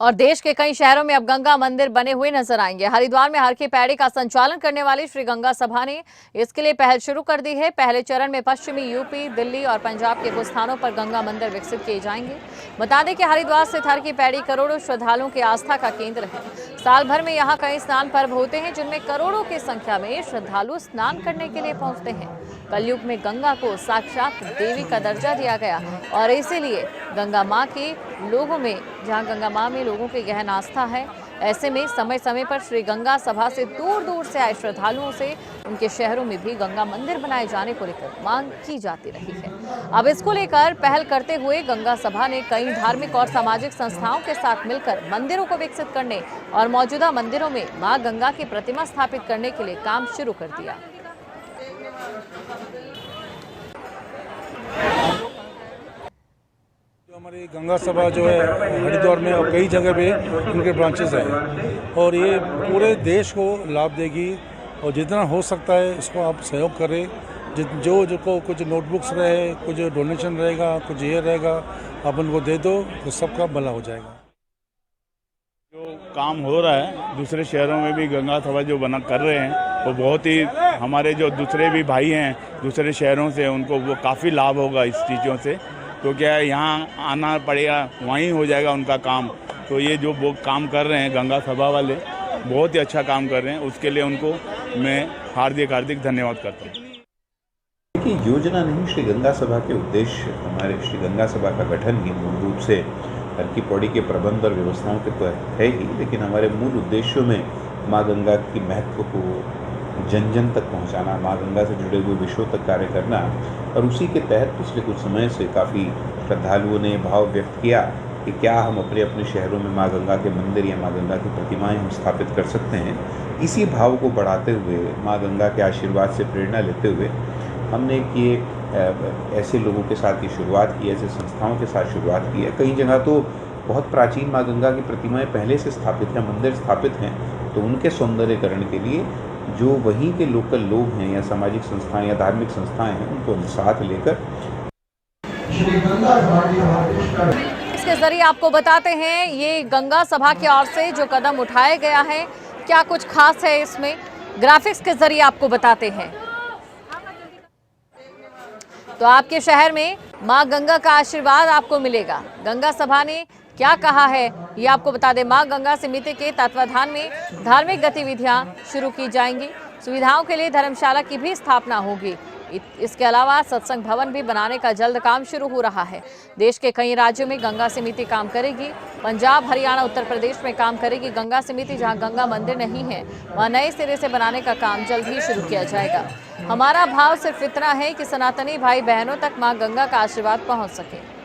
और देश के कई शहरों में अब गंगा मंदिर बने हुए नजर आएंगे। हरिद्वार में हर की पैड़ी का संचालन करने वाली श्री गंगा सभा ने इसके लिए पहल शुरू कर दी है। पहले चरण में पश्चिमी यूपी, दिल्ली और पंजाब के कुछ स्थानों पर गंगा मंदिर विकसित किए जाएंगे। बता दें कि हरिद्वार स्थित हर की पैड़ी करोड़ों श्रद्धालुओं की आस्था का केंद्र है। साल भर में यहाँ कई स्नान पर्व होते हैं जिनमें करोड़ों की संख्या में श्रद्धालु स्नान करने के लिए पहुंचते हैं। कलयुग में गंगा को साक्षात देवी का दर्जा दिया गया और इसीलिए गंगा माँ के लोगों में, जहाँ गंगा माँ में लोगों की गहन आस्था है, ऐसे में समय समय पर श्री गंगा सभा से दूर दूर से आए श्रद्धालुओं से उनके शहरों में भी गंगा मंदिर बनाए जाने को लेकर मांग की जाती रही है। अब इसको लेकर पहल करते हुए गंगा सभा ने कई धार्मिक और सामाजिक संस्थाओं के साथ मिलकर मंदिरों को विकसित करने और मौजूदा मंदिरों में मां गंगा की प्रतिमा स्थापित करने के लिए काम शुरू कर दिया। हमारी गंगा सभा जो है हरिद्वार में और कई जगह पे इनके ब्रांचेस हैं और ये पूरे देश को लाभ देगी और जितना हो सकता है इसको आप सहयोग करें। जो को कुछ नोटबुक्स रहे, कुछ डोनेशन रहेगा, कुछ ये रहेगा, आप उनको दे दो तो सबका भला हो जाएगा। जो काम हो रहा है दूसरे शहरों में भी गंगा सभा जो बना कर रहे हैं वो बहुत ही, हमारे जो दूसरे भी भाई हैं दूसरे शहरों से, उनको वो काफ़ी लाभ होगा इस चीज़ों से। तो क्या है, यहाँ आना पड़ेगा, वहीं हो जाएगा उनका काम। तो ये जो वो काम कर रहे हैं गंगा सभा वाले, बहुत ही अच्छा काम कर रहे हैं, उसके लिए उनको मैं हार्दिक धन्यवाद करता हूँ। देखिए, योजना नहीं, श्री गंगा सभा के उद्देश्य, हमारे श्री गंगा सभा का गठन ही मूल रूप से हर की पौड़ी के प्रबंध और व्यवस्थाओं के तो है ही, लेकिन हमारे मूल उद्देश्यों में माँ गंगा की महत्व को जन जन तक पहुंचाना, माँ गंगा से जुड़े हुए विषयों तक कार्य करना, और उसी के तहत पिछले कुछ समय से काफ़ी श्रद्धालुओं ने भाव व्यक्त किया कि क्या हम अपने अपने शहरों में माँ गंगा के मंदिर या माँ गंगा की प्रतिमाएं हम स्थापित कर सकते हैं। इसी भाव को बढ़ाते हुए, माँ गंगा के आशीर्वाद से प्रेरणा लेते हुए हमने ये ऐसे लोगों के साथ ये शुरुआत की, ऐसे संस्थाओं के साथ शुरुआत की है। कई जगह तो बहुत प्राचीन माँ गंगा की प्रतिमाएं पहले से स्थापित हैं, मंदिर स्थापित हैं, तो उनके सौंदर्यकरण के लिए जो वहीं के लोकल लोग हैं या सामाजिक संस्थाएं या धार्मिक संस्थाएं हैं, उनको साथ लेकर इसके जरिए आपको बताते हैं ये गंगा सभा की ओर से जो कदम उठाया गया है, क्या कुछ खास है इसमें, ग्राफिक्स के जरिए आपको बताते हैं। तो आपके शहर में मां गंगा का आशीर्वाद आपको मिलेगा। गंगा सभा ने क्या कहा है ये आपको बता दें। मां गंगा समिति के तत्वाधान में धार्मिक गतिविधियां शुरू की जाएंगी। सुविधाओं के लिए धर्मशाला की भी स्थापना होगी। इसके अलावा सत्संग भवन भी बनाने का जल्द काम शुरू हो रहा है। देश के कई राज्यों में गंगा समिति काम करेगी। पंजाब, हरियाणा, उत्तर प्रदेश में काम करेगी गंगा समिति। जहां गंगा मंदिर नहीं है वहां नए सिरे से बनाने का काम जल्द ही शुरू किया जाएगा। हमारा भाव सिर्फ इतना है कि सनातनी भाई बहनों तक मां गंगा का आशीर्वाद पहुंच सके।